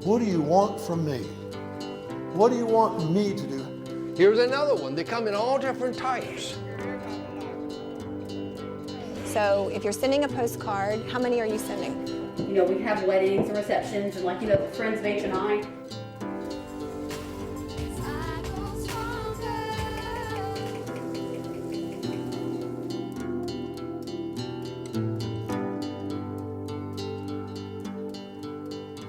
What do you want from me? What do you want me to do? Here's another one. They come in all different types. So if you're sending a postcard, how many are you sending? You know, we have weddings and receptions and like, you know, the friends of H&I.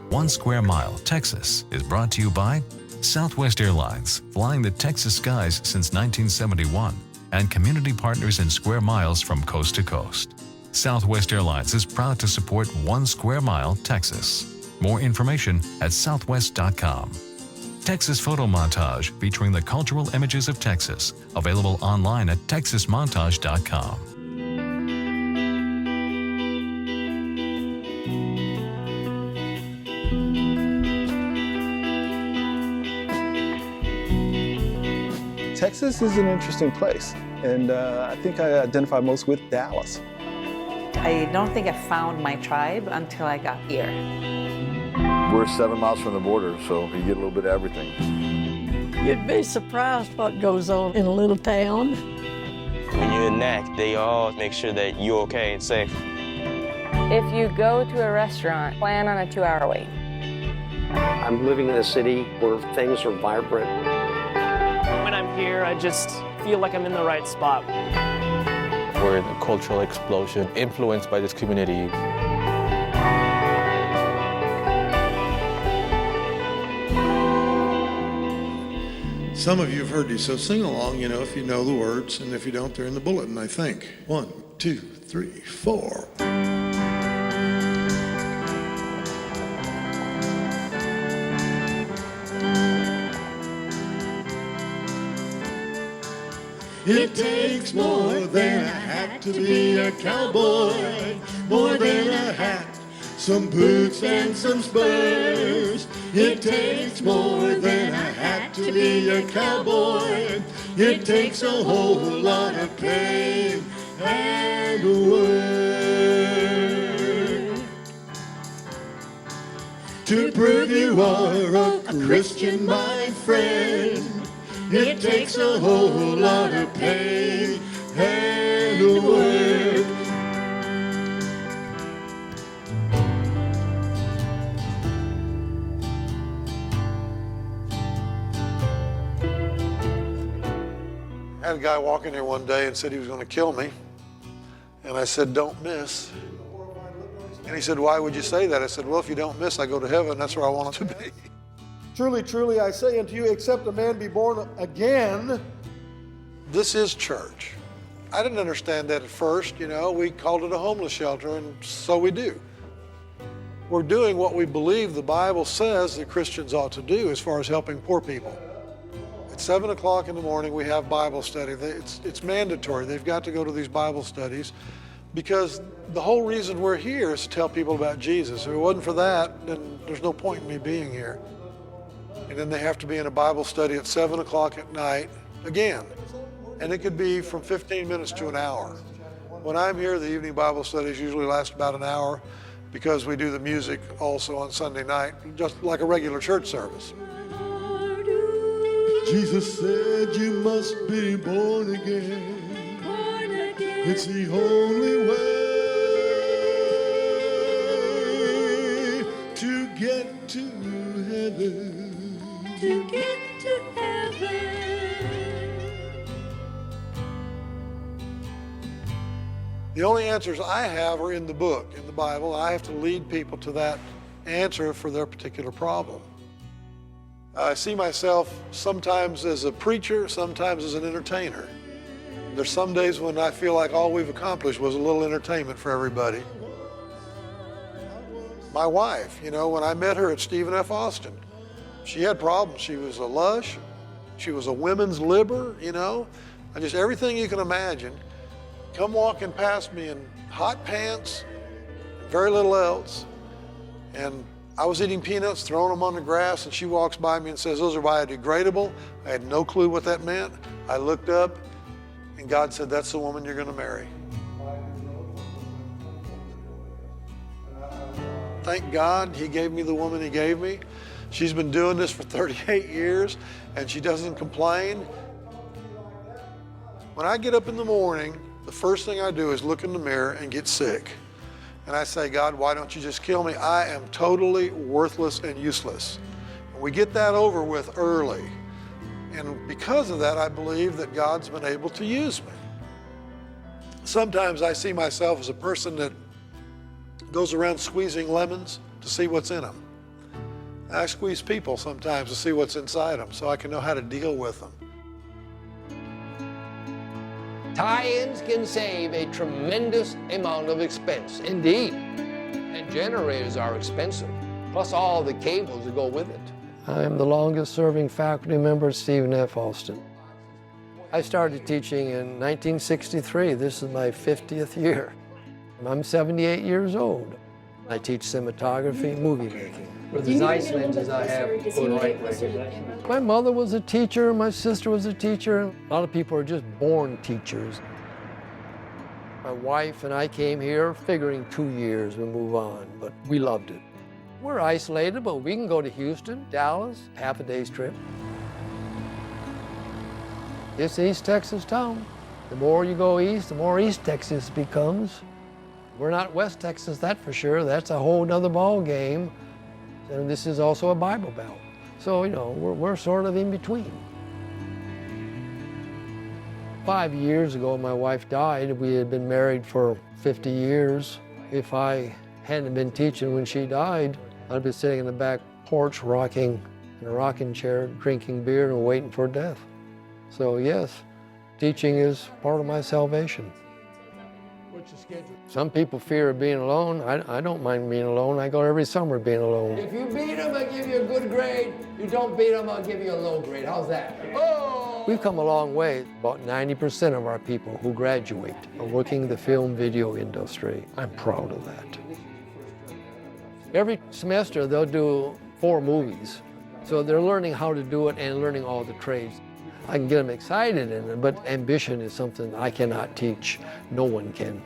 One Square Mile, Texas is brought to you by Southwest Airlines, flying the Texas skies since 1971, and community partners in square miles from coast to coast. Southwest Airlines is proud to support One Square Mile, Texas. More information at southwest.com. Texas Photo Montage featuring the cultural images of Texas, available online at texasmontage.com. Texas is an interesting place, and I think I identify most with Dallas. I don't think I found my tribe until I got here. We're 7 miles from the border, so you get a little bit of everything. You'd be surprised what goes on in a little town. When you're in NAC, they all make sure that you're okay and safe. If you go to a restaurant, plan on a 2-hour wait. I'm living in a city where things are vibrant. When I'm here, I just feel like I'm in the right spot. We're in a cultural explosion influenced by this community. Some of you have heard these, so sing along, you know, if you know the words, and if you don't, they're in the bulletin, I think. 1, 2, 3, 4. It takes more than a hat to be a cowboy, more than a hat, some boots and some spurs. It takes more than a hat to be a cowboy. It takes a whole lot of pain and work to prove you are a Christian, my friend. It takes a whole lot of pain and work. I had a guy walk in here one day and said he was going to kill me. And I said, don't miss. And he said, why would you say that? I said, well, if you don't miss, I go to heaven. That's where I want it to be. Truly, truly, I say unto you, except a man be born again. This is church. I didn't understand that at first, you know. We called it a homeless shelter, and so we do. We're doing what we believe the Bible says that Christians ought to do as far as helping poor people. At 7 o'clock in the morning, we have Bible study. It's mandatory. They've got to go to these Bible studies because the whole reason we're here is to tell people about Jesus. If it wasn't for that, then there's no point in me being here. And then they have to be in a Bible study at 7 o'clock at night, again. And it could be from 15 minutes to an hour. When I'm here, the evening Bible studies usually last about an hour because we do the music also on Sunday night, just like a regular church service. Jesus said you must be born again. Born again. It's the only way to get to heaven. To get to heaven. The only answers I have are in the book, in the Bible. I have to lead people to that answer for their particular problem. I see myself sometimes as a preacher, sometimes as an entertainer. There's some days when I feel like all we've accomplished was a little entertainment for everybody. My wife, you know, when I met her at Stephen F. Austin, she had problems. She was a lush. She was a women's libber, you know, and just everything you can imagine. Come walking past me in hot pants, very little else. And I was eating peanuts, throwing them on the grass, and she walks by me and says, those are biodegradable. I had no clue what that meant. I looked up, and God said, that's the woman you're going to marry. thank God he gave me the woman he gave me. She's been doing this for 38 years and she doesn't complain. When I get up in the morning, the first thing I do is look in the mirror and get sick. And I say, God, why don't you just kill me? I am totally worthless and useless. And we get that over with early. And because of that, I believe that God's been able to use me. Sometimes I see myself as a person that goes around squeezing lemons to see what's in them. I squeeze people sometimes to see what's inside them so I can know how to deal with them. Tie-ins can save a tremendous amount of expense, indeed. And generators are expensive, plus all the cables that go with it. I am the longest serving faculty member, Stephen F. Alston. I started teaching in 1963. This is my 50th year. I'm 78 years old. I teach cinematography, movie making. With the Zeiss lenses I have put right way. My mother was a teacher, my sister was a teacher. A lot of people are just born teachers. My wife and I came here figuring 2 years and move on, but we loved it. We're isolated, but we can go to Houston, Dallas, half a day's trip. It's East Texas town. The more you go east, the more East Texas becomes. We're not West Texas, that's for sure. That's a whole nother ball game. And this is also a Bible Belt. So, you know, we're sort of in between. 5 years ago, my wife died. We had been married for 50 years. If I hadn't been teaching when she died, I'd be sitting in the back porch rocking in a rocking chair, drinking beer and waiting for death. So yes, teaching is part of my salvation. What's your schedule? Some people fear being alone. I don't mind being alone. I go every summer being alone. If you beat them, I give you a good grade. You don't beat them, I'll give you a low grade. How's that? Oh! We've come a long way. About 90% of our people who graduate are working in the film video industry. I'm proud of that. Every semester, they'll do 4 movies. So they're learning how to do it and learning all the trades. I can get them excited in it, but ambition is something I cannot teach. No one can.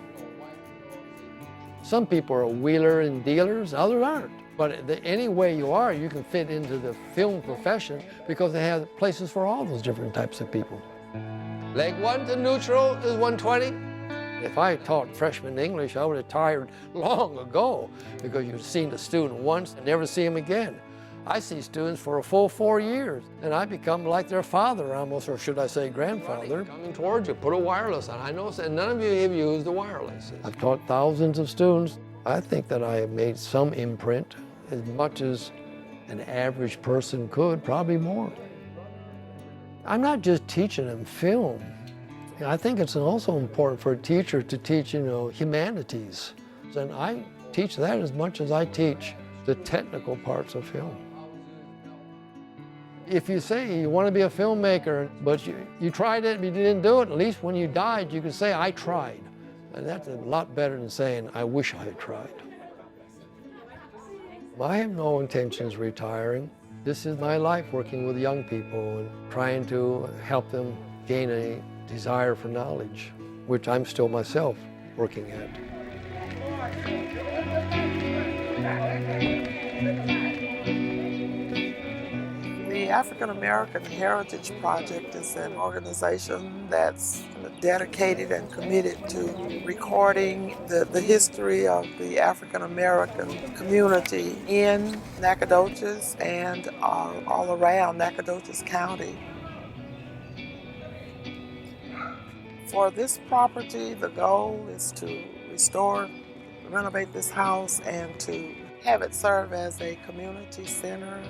Some people are wheeler and dealers, others aren't. But any way you are, you can fit into the film profession because they have places for all those different types of people. Leg 1 to neutral is 120. If I taught freshman English, I would have retired long ago because you've seen the student once and never see him again. I see students for a full 4 years, and I become like their father almost, or should I say grandfather. Coming towards you, put a wireless on. I know none of you have used the wireless. I've taught thousands of students. I think that I have made some imprint, as much as an average person could, probably more. I'm not just teaching them film. I think it's also important for a teacher to teach, humanities. And I teach that as much as I teach the technical parts of film. If you say you want to be a filmmaker, but you tried it, but you didn't do it, at least when you died, you can say, I tried. And that's a lot better than saying, I wish I had tried. I have no intentions of retiring. This is my life, working with young people and trying to help them gain a desire for knowledge, which I'm still myself working at. The African American Heritage Project is an organization that's dedicated and committed to recording the history of the African American community in Nacogdoches and all around Nacogdoches County. For this property, the goal is to renovate this house and to have it serve as a community center.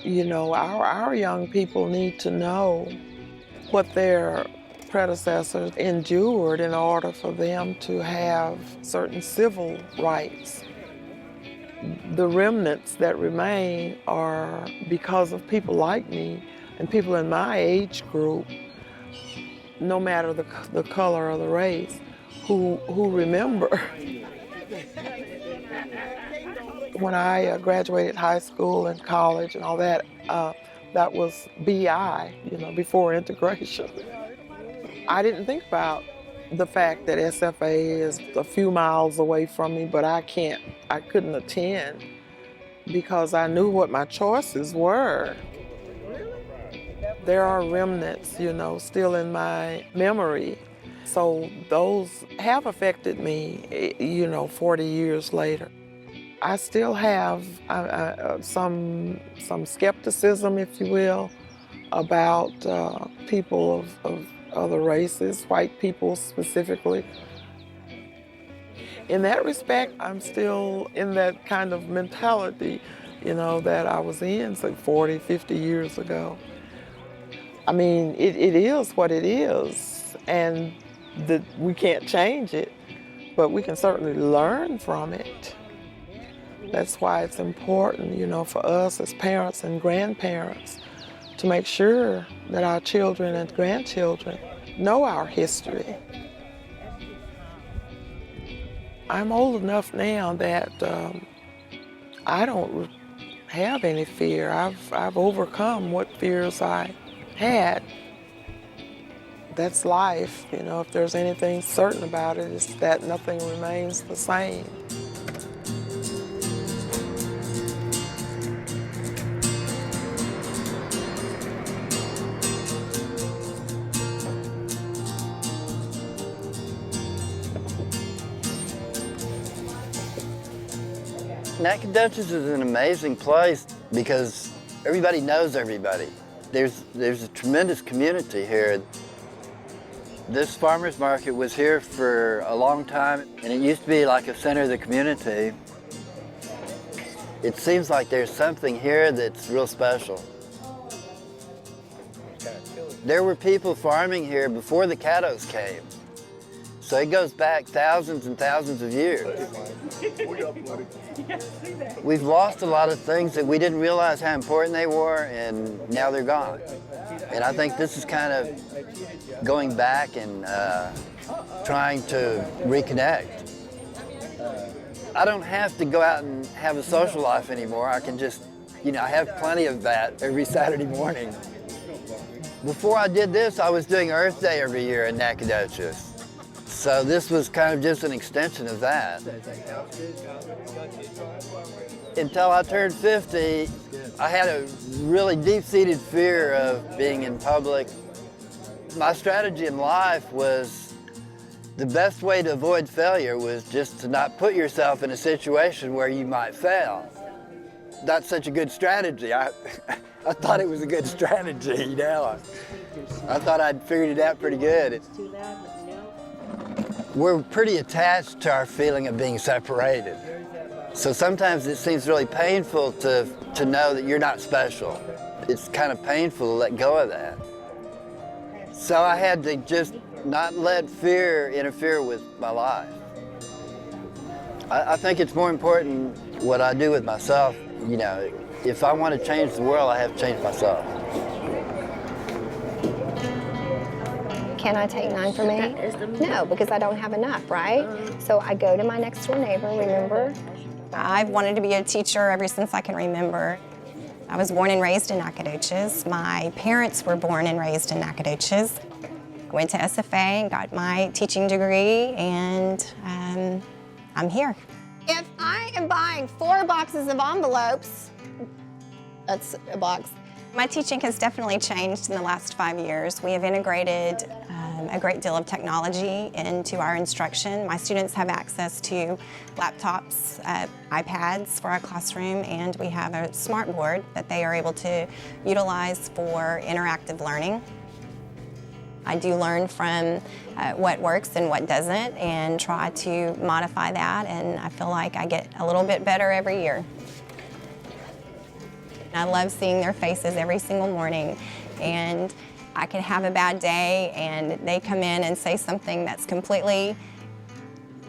Our young people need to know what their predecessors endured in order for them to have certain civil rights. The remnants that remain are because of people like me and people in my age group, no matter the color or the race, who remember. When I graduated high school and college and all that, that was BI, before integration. I didn't think about the fact that SFA is a few miles away from me, but I couldn't attend because I knew what my choices were. There are remnants, you know, still in my memory. So those have affected me, you know, 40 years later. I still have some skepticism, if you will, about people of other races, white people specifically. In that respect, I'm still in that kind of mentality, you know, that I was in, say, 40, 50 years ago. I mean, it is what it is, and we can't change it, but we can certainly learn from it. That's why it's important, you know, for us as parents and grandparents to make sure that our children and grandchildren know our history. I'm old enough now that I don't have any fear. I've overcome what fears I had. That's life, you know. If there's anything certain about it, it's that nothing remains the same. Nacogdoches is an amazing place because everybody knows everybody. There's a tremendous community here. This farmer's market was here for a long time, and it used to be like a center of the community. It seems like there's something here that's real special. There were people farming here before the Caddos came. So it goes back thousands and thousands of years. We've lost a lot of things that we didn't realize how important they were, and now they're gone. And I think this is kind of going back and trying to reconnect. I don't have to go out and have a social life anymore. I can just, you know, I have plenty of that every Saturday morning. Before I did this, I was doing Earth Day every year in Nacogdoches. So this was kind of just an extension of that. Until I turned 50, I had a really deep-seated fear of being in public. My strategy in life was the best way to avoid failure was just to not put yourself in a situation where you might fail. That's such a good strategy. I thought it was a good strategy, you know. I thought I'd figured it out pretty good. We're pretty attached to our feeling of being separated. So sometimes it seems really painful to know that you're not special. It's kind of painful to let go of that. So I had to just not let fear interfere with my life. I think it's more important what I do with myself. You know, if I want to change the world, I have to change myself. Can I take 9 for me? No, because I don't have enough, right? So I go to my next door neighbor, remember? I've wanted to be a teacher ever since I can remember. I was born and raised in Nacogdoches. My parents were born and raised in Nacogdoches. I went to SFA and got my teaching degree, and I'm here. If I am buying 4 boxes of envelopes, that's a box. My teaching has definitely changed in the last 5 years. We have integrated a great deal of technology into our instruction. My students have access to laptops, iPads for our classroom, and we have a smart board that they are able to utilize for interactive learning. I do learn from what works and what doesn't and try to modify that, and I feel like I get a little bit better every year. I love seeing their faces every single morning, and I can have a bad day and they come in and say something that's completely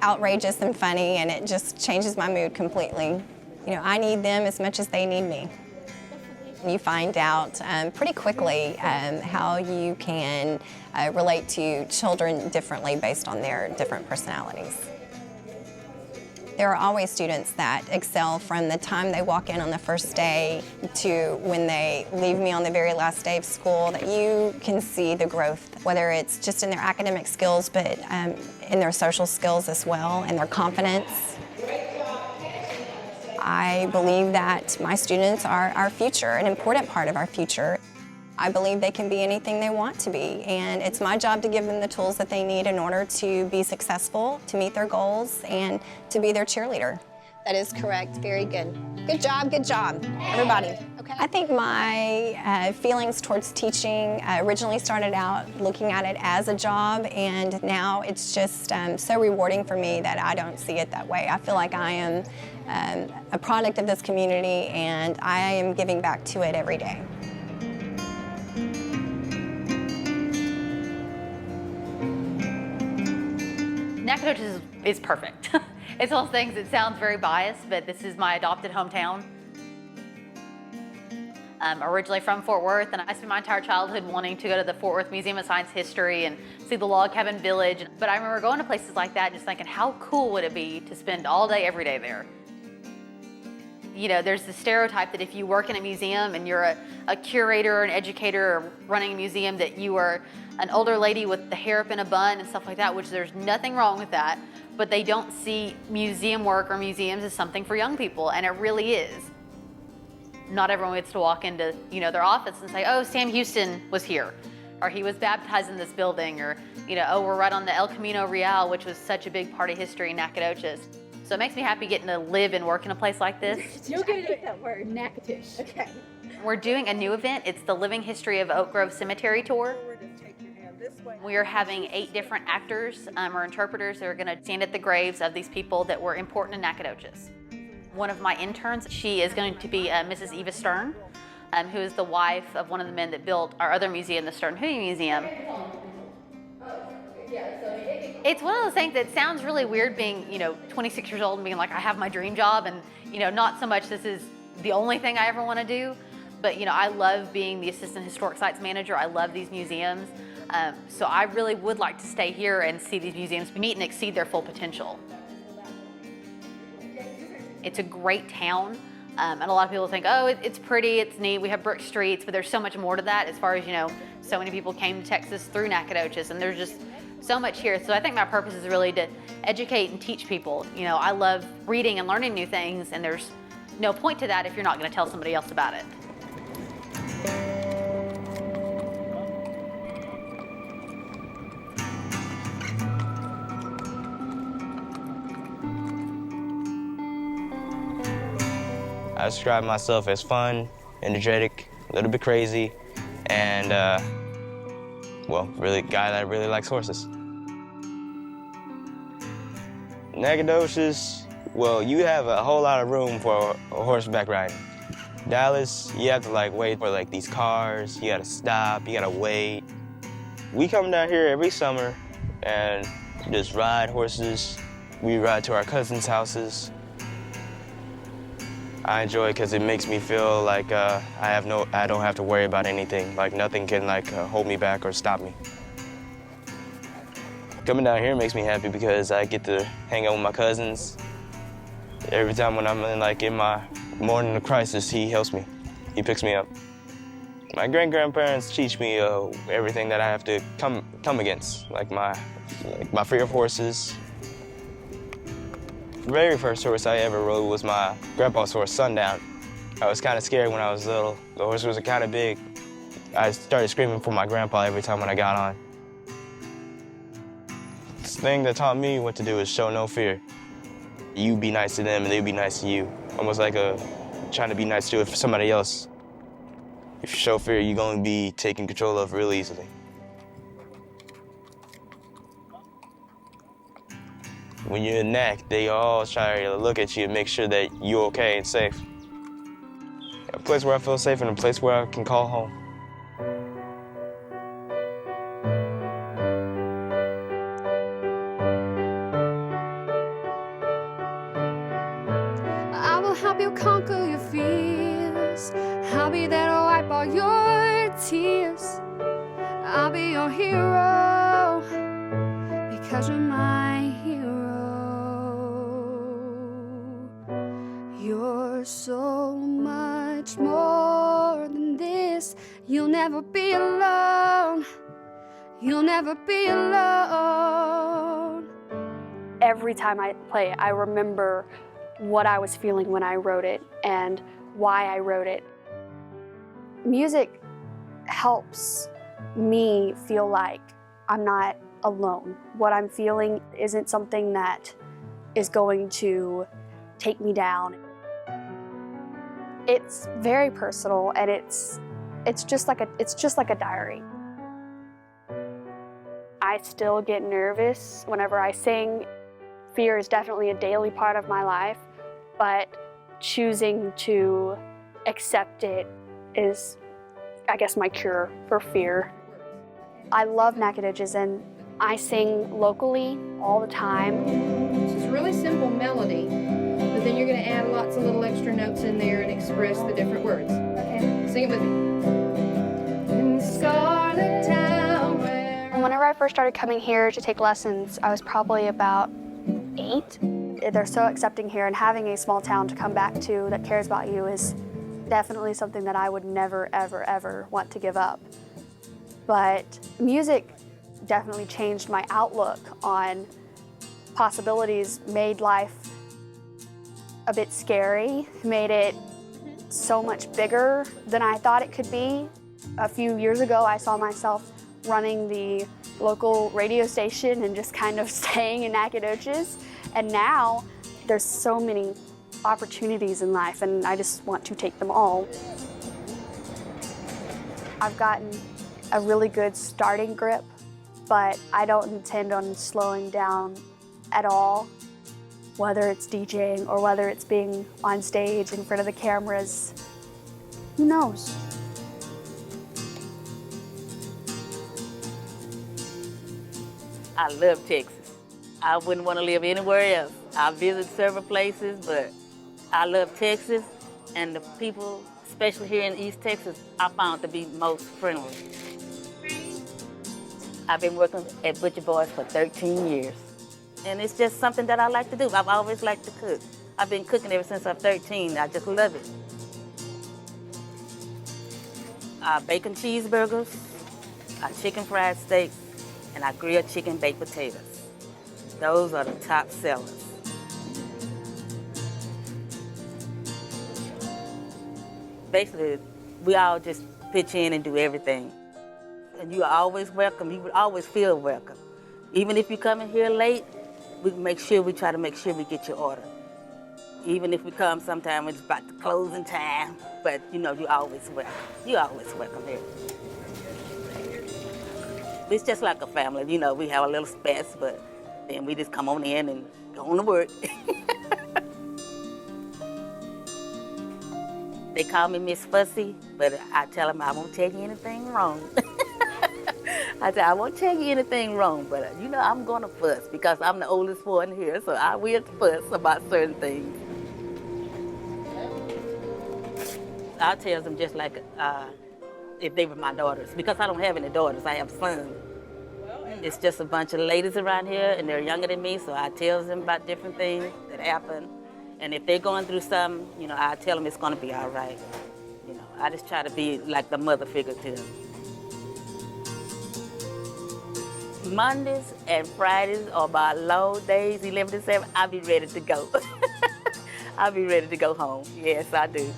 outrageous and funny, and it just changes my mood completely. You know, I need them as much as they need me. You find out pretty quickly how you can relate to children differently based on their different personalities. There are always students that excel from the time they walk in on the first day to when they leave me on the very last day of school, that you can see the growth, whether it's just in their academic skills, but in their social skills as well, and their confidence. I believe that my students are our future, an important part of our future. I believe they can be anything they want to be, and it's my job to give them the tools that they need in order to be successful, to meet their goals, and to be their cheerleader. That is correct. Very good. Good job, everybody. Okay. I think my feelings towards teaching originally started out looking at it as a job, and now it's just so rewarding for me that I don't see it that way. I feel like I am a product of this community, and I am giving back to it every day. Nacogdoches is perfect. It's all things, it sounds very biased, but this is my adopted hometown. I'm originally from Fort Worth, and I spent my entire childhood wanting to go to the Fort Worth Museum of Science History and see the log cabin village. But I remember going to places like that just thinking, how cool would it be to spend all day, every day there? You know, there's the stereotype that if you work in a museum and you're a curator or an educator or running a museum, that you are an older lady with the hair up in a bun and stuff like that, which there's nothing wrong with that, but they don't see museum work or museums as something for young people, and it really is. Not everyone gets to walk into, you know, their office and say, oh, Sam Houston was here, or he was baptized in this building, or, you know, oh, we're right on the El Camino Real, which was such a big part of history in Nacogdoches. So it makes me happy getting to live and work in a place like this. You're going to get that word, Nacogdoches. Okay. We're doing a new event. It's the Living History of Oak Grove Cemetery Tour. We are having 8 different actors or interpreters that are going to stand at the graves of these people that were important in Nacogdoches. One of my interns, she is going to be Mrs. Eva Stern, who is the wife of one of the men that built our other museum, the Stern Hoodie Museum. It's one of those things that sounds really weird being, 26 years old and being like, I have my dream job, and, not so much this is the only thing I ever want to do, but, I love being the Assistant Historic Sites Manager. I love these museums. So I really would like to stay here and see these museums meet and exceed their full potential. It's a great town, and a lot of people think, oh, it's pretty, it's neat, we have brick streets, but there's so much more to that as far as, so many people came to Texas through Nacogdoches, and there's just so much here. So I think my purpose is really to educate and teach people. I love reading and learning new things, and there's no point to that if you're not going to tell somebody else about it. I describe myself as fun, energetic, a little bit crazy, and, really a guy that really likes horses. Nacogdoches, you have a whole lot of room for a horseback riding. Dallas, you have to wait for these cars, you gotta stop, you gotta wait. We come down here every summer and just ride horses. We ride to our cousins' houses. I enjoy it because it makes me feel like I don't have to worry about anything. Nothing can hold me back or stop me. Coming down here makes me happy because I get to hang out with my cousins. Every time when I'm in my morning of crisis, he helps me. He picks me up. My great-grandparents teach me everything that I have to come against, my fear of horses. The very first horse I ever rode was my grandpa's horse, Sundown. I was kind of scared when I was little. The horse was kind of big. I started screaming for my grandpa every time when I got on. The thing that taught me what to do is show no fear. You be nice to them and they be nice to you. Almost like trying to be nice to somebody else. If you show fear, you're going to be taken control of real easily. When you're in NAC, they all try to look at you and make sure that you're okay and safe. A place where I feel safe and a place where I can call home. I will help you conquer your fears. I'll be there to wipe all your tears. I'll be your hero because you're my hero. You're so much more than this. You'll never be alone. You'll never be alone. Every time I play, I remember what I was feeling when I wrote it and why I wrote it. Music helps me feel like I'm not alone. What I'm feeling isn't something that is going to take me down. It's very personal, and it's just like a diary. I still get nervous whenever I sing. Fear is definitely a daily part of my life, but choosing to accept it is, I guess, my cure for fear. I love Nacogdoches, and I sing locally all the time. It's a really simple melody, but then you're going to add lots of little extra notes in there and express the different words. Okay, sing it with me. In the scarlet town where... Whenever I first started coming here to take lessons, I was probably about 8. They're so accepting here, and having a small town to come back to that cares about you is definitely something that I would never, ever, ever want to give up. But music definitely changed my outlook on possibilities, made life a bit scary, made it so much bigger than I thought it could be. A few years ago, I saw myself running the local radio station and just kind of staying in Nacogdoches. And now there's so many opportunities in life, and I just want to take them all. I've gotten a really good starting grip, but I don't intend on slowing down at all, whether it's DJing or whether it's being on stage in front of the cameras. Who knows? I love Texas. I wouldn't want to live anywhere else. I visit several places, but I love Texas, and the people, especially here in East Texas, I found to be most friendly. I've been working at Butcher Boys for 13 years, and it's just something that I like to do. I've always liked to cook. I've been cooking ever since I'm 13. I just love it. Bacon cheeseburgers, chicken fried steaks, and I grill chicken baked potatoes. Those are the top sellers. Basically, we all just pitch in and do everything. And you are always welcome. You would always feel welcome. Even if you come in here late, we try to make sure we get your order. Even if we come sometime, it's about the closing time, but you know, you're always welcome. You're always welcome here. It's just like a family, you know, we have a little space, but then we just come on in and go on to work. They call me Miss Fussy, but I tell them I won't tell you anything wrong. I said, I won't tell you anything wrong, but you know, I'm gonna fuss because I'm the oldest one here, so I will fuss about certain things. I tell them just like if they were my daughters, because I don't have any daughters, I have sons. It's just a bunch of ladies around here, and they're younger than me, so I tell them about different things that happen. And if they're going through something, you know, I tell them it's gonna be all right. You know, I just try to be like the mother figure to them. Mondays and Fridays are my long days, 11 to 7, I'll be ready to go. I'll be ready to go home. Yes, I do.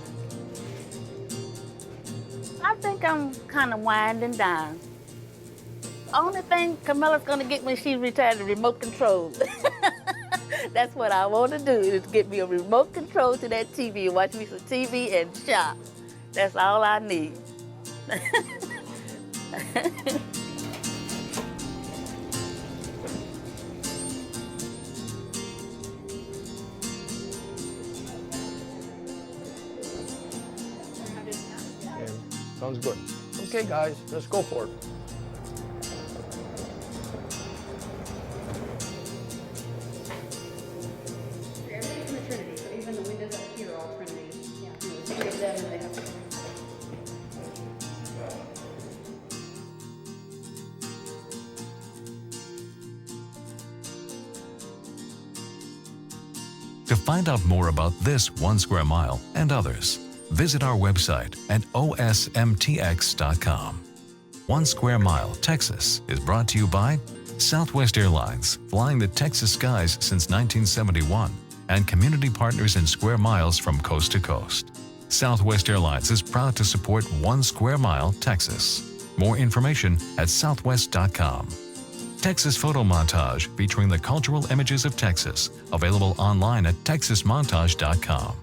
I think I'm kind of winding down. Only thing Camilla's gonna get when she retires the remote control. That's what I want to do, is get me a remote control to that TV and watch me some TV and shop. That's all I need. Sounds good. Okay, guys, let's go for it. Everything's in the Trinity, so even the windows up here are all Trinity. Yeah. There's 3 of them, and they have... To find out more about this 1 square mile and others, visit our website at osmtx.com. 1 Square Mile, Texas is brought to you by Southwest Airlines, flying the Texas skies since 1971, and community partners in square miles from coast to coast. Southwest Airlines is proud to support 1 Square Mile, Texas. More information at southwest.com. Texas Photo Montage featuring the cultural images of Texas, available online at texasmontage.com.